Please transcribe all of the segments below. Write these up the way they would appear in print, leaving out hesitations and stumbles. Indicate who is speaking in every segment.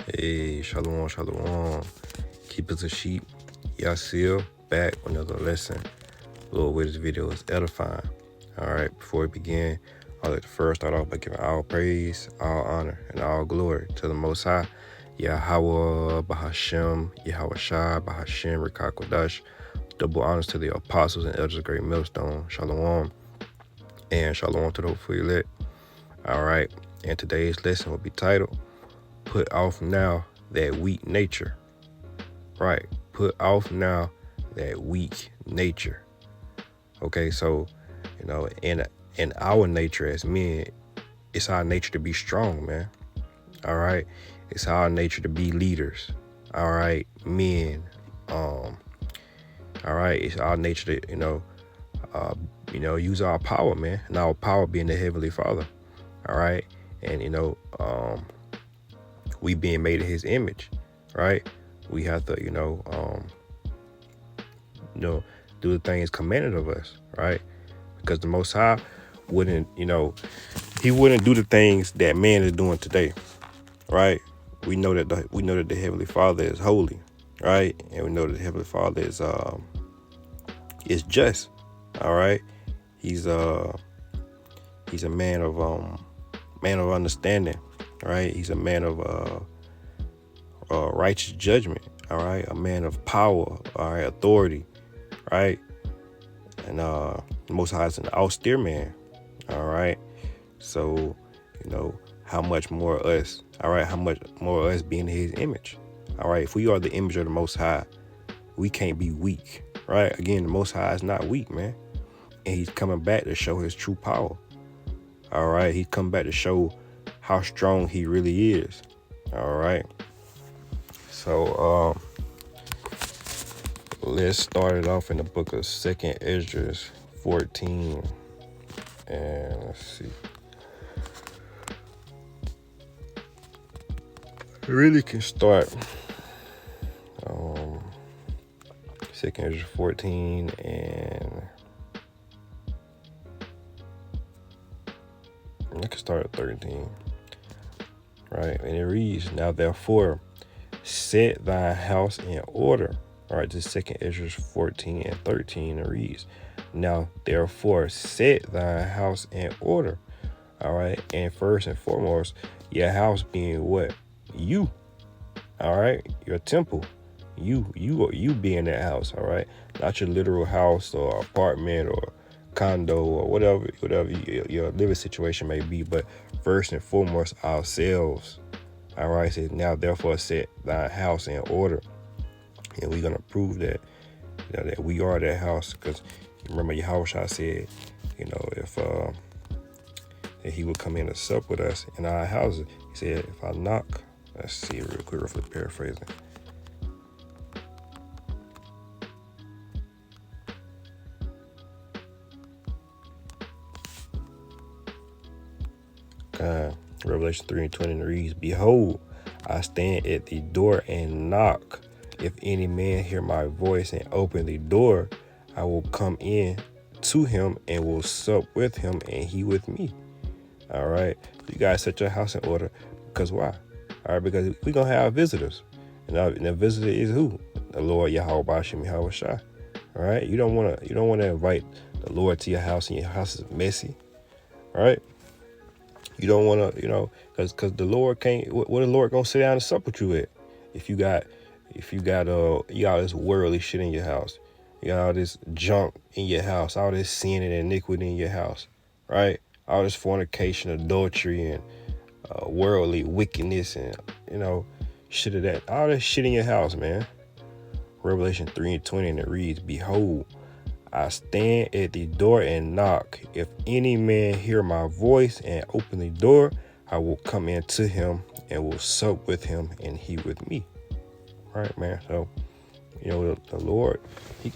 Speaker 1: Hey, shalom, shalom. Keepers of sheep, Yasil, back with another lesson. Lord, where this video is edifying. All right, before we begin, I'd like to first start off by giving all praise, all honor, and all glory to the Most High, Yahweh, Bahashem, Yahweh Shai, Bahashem, Rikakodash. Double honors to the apostles and elders of Great Millstone, Shalom, and Shalom to the hopefully elect. All right, and today's lesson will be titled, Put Off Now That Weak Nature. Right, put off now that weak nature. Okay, so, in our nature as men, it's our nature to be strong, man. All right, it's our nature to be leaders. All right, men. All right, it's our nature to, use our power, man. And our power being the Heavenly Father. All right, and we being made in His image, right? We have to, do the things commanded of us, right? Because the Most High wouldn't, He wouldn't do the things that man is doing today, right? We know that the Heavenly Father is holy, right? And we know that the Heavenly Father is just, all right. He's a man of understanding, right? He's a man of righteous judgment, all right. A man of power, all right, authority, right? And the Most High is an austere man, all right. So, how much more us, all right? How much more us being His image, all right? If we are the image of the Most High, we can't be weak, right? Again, the Most High is not weak, man. And He's coming back to show His true power, all right? He's come back to show how strong He really is, all right? So, let's start it off in the book of 2nd Esdras 14. And let's see. We really can start 2nd Esdras 14 and I can start at 13. Right? And it reads, Now therefore set thy house in order. All right, this 2nd Esdras 14 and 13, it reads, Now therefore set thy house in order. All right, and first and foremost, your house being what? You. All right, your temple. You being that house. All right, not your literal house or apartment or condo or whatever your living situation may be, but first and foremost, ourselves. All right, says, Now therefore set thy house in order. And we're going to prove that, that we are that house. Because remember, Yahushua said, if that He would come in and sup with us in our houses. He said, if I knock, let's see real quick, roughly paraphrasing. Revelation 3:20 reads, Behold, I stand at the door and knock. If any man hear my voice and open the door, I will come in to him and will sup with him and he with me. All right. You guys set your house in order. Because why? All right. Because we're going to have visitors. And the visitor is who? The Lord Yahweh Bashem Yahweh Shai. All right. You don't want to invite the Lord to your house and your house is messy. All right. You don't want to, because the Lord can't, what the Lord going to sit down and sup with you at? If you got this worldly shit in your house, you got all this junk in your house, all this sin and iniquity in your house, right? All this fornication, adultery, and worldly wickedness, and shit of that, all this shit in your house, man. Revelation 3:20, and it reads, Behold, I stand at the door and knock. If any man hear my voice and open the door, I will come into him and will sup with him and he with me. Right, man. So, the Lord,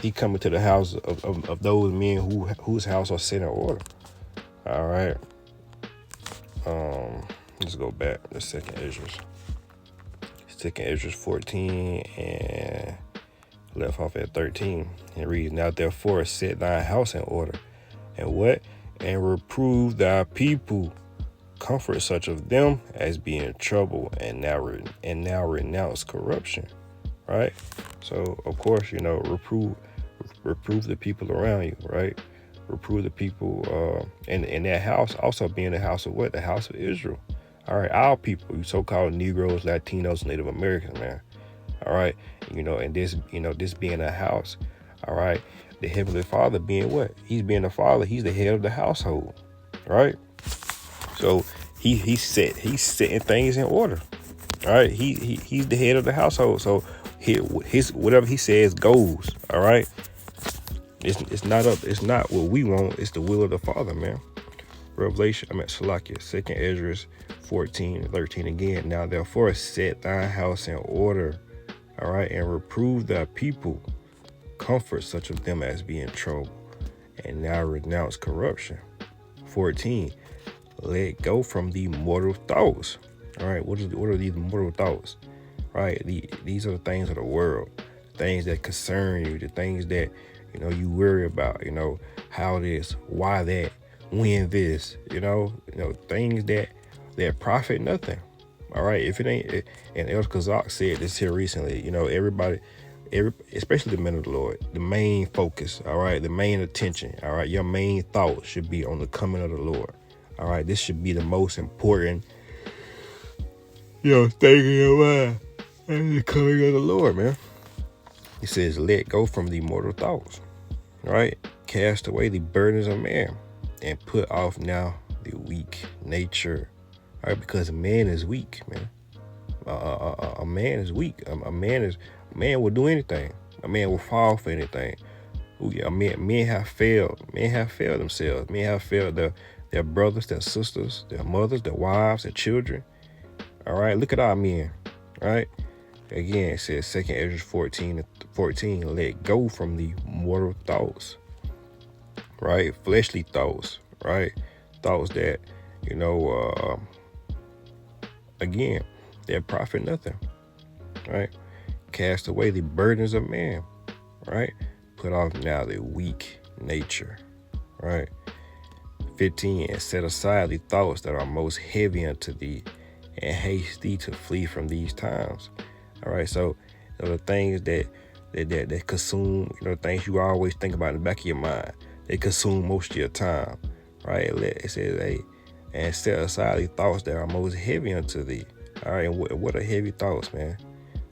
Speaker 1: he coming to the house of those men whose house are set in order. All right. Let's go back to 2nd Esdras. 2nd Esdras 14 and left off at 13. It reads, Now therefore set thy house in order. And what? And reprove thy people. Comfort such of them as be in trouble, and now renounce corruption. Right. So of course, reprove the people around you. Right. Reprove the people in that house, also being the house of what? The house of Israel. All right, our people, you so-called Negroes, Latinos, Native Americans, man. All right, and this being a house. All right, the Heavenly Father being what? He's being the Father. He's the head of the household. Right. So he's setting things in order. All right, he's the head of the household. So his whatever he says goes. All right. It's not what we want. It's the will of the Father, man. Salakia, 2nd Ezra 14:13 again. Now therefore set thy house in order, all right, and reprove thy people. Comfort such of them as be in trouble, and now renounce corruption. 14. Let go from the mortal thoughts. All right, what are these mortal thoughts? Right, these are the things of the world, things that concern you, the things that you worry about. How this, why that, when this. Things that profit nothing. All right, if it ain't, and El Kazak said this here recently. Everybody, especially the men of the Lord, the main focus. All right, the main attention. All right, your main thought should be on the coming of the Lord. All right, this should be the most important, thing in your mind. And the coming of the Lord, man. He says, let go from the mortal thoughts. All right, cast away the burdens of man, and put off now the weak nature. All right, because a man is weak, man. A man is weak. A man will do anything. A man will fall for anything. Men have failed. Men have failed themselves. Men have failed their brothers, their sisters, their mothers, their wives, their children. All right, look at our men. All right. Again, it says 2nd Ezra 14:14, let go from the mortal thoughts, right? Fleshly thoughts, right? Thoughts that, again, that profit nothing, right? Cast away the burdens of man, right? Put off now the weak nature, right? 15, and set aside the thoughts that are most heavy unto thee, and haste thee to flee from these times. All right, so the things that consume, things you always think about in the back of your mind, they consume most of your time, right? It says, hey, and set aside the thoughts that are most heavy unto thee. All right, and what are heavy thoughts, man?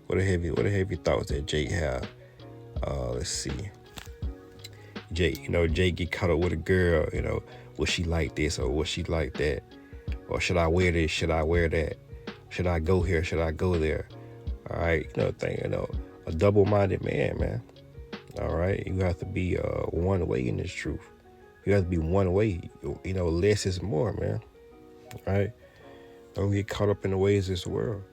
Speaker 1: What are heavy thoughts that Jake have? Let's see. Jake get caught up with a girl, was she like this or was she like that? Or should I wear this? Should I wear that? Should I go here? Should I go there? All right, a double-minded man. All right, you have to be one way in this truth. You have to be one way. Less is more, man. All right, don't get caught up in the ways of this world.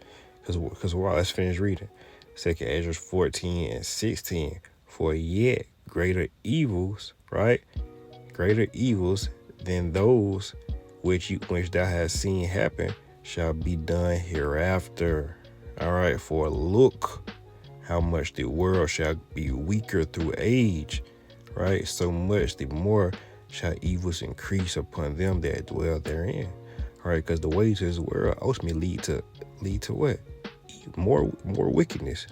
Speaker 1: Because let's finish reading. 2nd Ezra 14:16. For yet greater evils, right? Greater evils than those which thou hast seen happen shall be done hereafter. All right, for look how much the world shall be weaker through age, right? So much the more shall evils increase upon them that dwell therein. All right, because the ways of this world ultimately lead to what? More wickedness.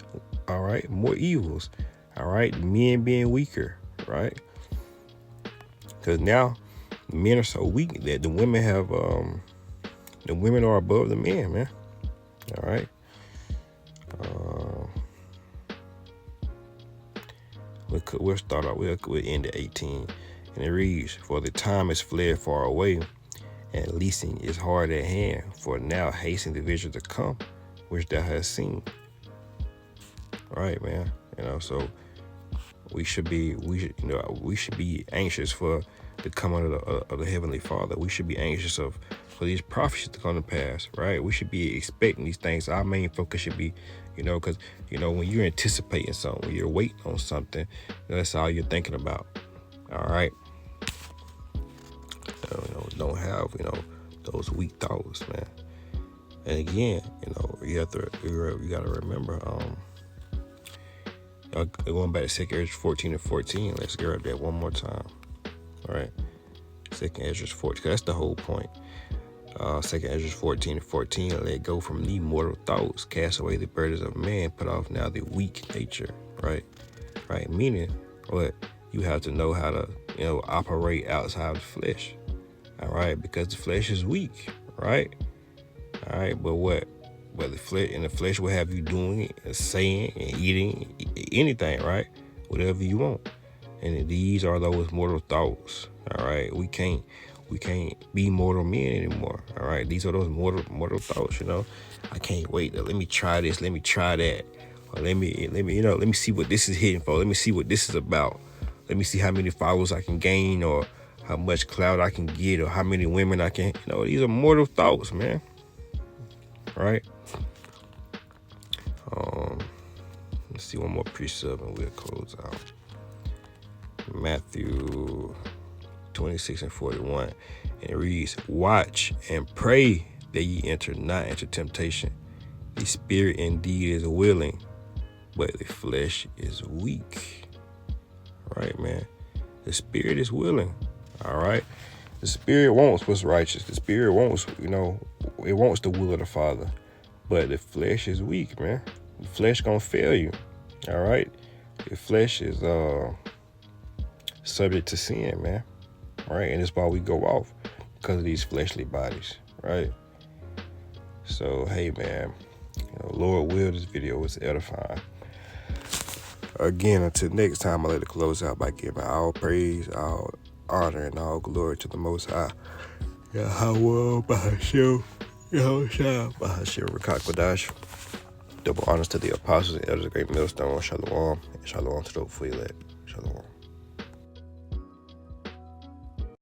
Speaker 1: All right, more evils. All right, men being weaker, right? Because now men are so weak that the women are above the men, man. All right. We'll start out. We'll end at 18, and it reads: for the time is fled far away, and leasing is hard at hand. For now hasten the vision to come, which thou hast seen. All right, man. So we should be anxious for the coming of the Heavenly Father. We should be anxious for these prophecies to come to pass, right? We should be expecting these things. Our main focus should be, because when you're anticipating something, when you're waiting on something, that's all you're thinking about. All right. Don't have those weak thoughts, man. And again, you got to remember. Going back to 2nd Ezra 14:14. Let's grab that one more time. All right. 2nd Ezra 14. That's the whole point. 2 Ezra 14:14, let go from the mortal thoughts, cast away the burdens of man, put off now the weak nature, right? Right, meaning what? You have to know how to, operate outside the flesh, all right? Because the flesh is weak, right? All right, but what? But the flesh will have you doing it, and saying and eating anything, right? Whatever you want. And these are those mortal thoughts, all right? We can't be mortal men anymore, all right? These are those mortal thoughts, I can't wait. Let me try this. Let me try that. Or let me see what this is hitting for. Let me see what this is about. Let me see how many followers I can gain, or how much clout I can get, or how many women I can, these are mortal thoughts, man. Right? Let's see one more precept and we'll close out. Matthew 26:41. And it reads, watch and pray that ye enter not into temptation. The spirit indeed is willing, but the flesh is weak. Right, man? The spirit is willing. All right? The spirit wants what's righteous. The spirit wants, it wants the will of the Father. But the flesh is weak, man. The flesh gonna fail you. All right? The flesh is subject to sin, man. Right? And it's why we go off, because of these fleshly bodies. Right? So, hey, man. Lord will, this video was edifying. Again, until next time, I'd like to close out by giving all praise, all honor, and all glory to the Most High. Yahweh, Bahashel, Yahushua, Bahashel, Rakakwadash. Double honors to the apostles and elders of the great millstone. Shalom, and shalom to the hopefully elect. Shalom.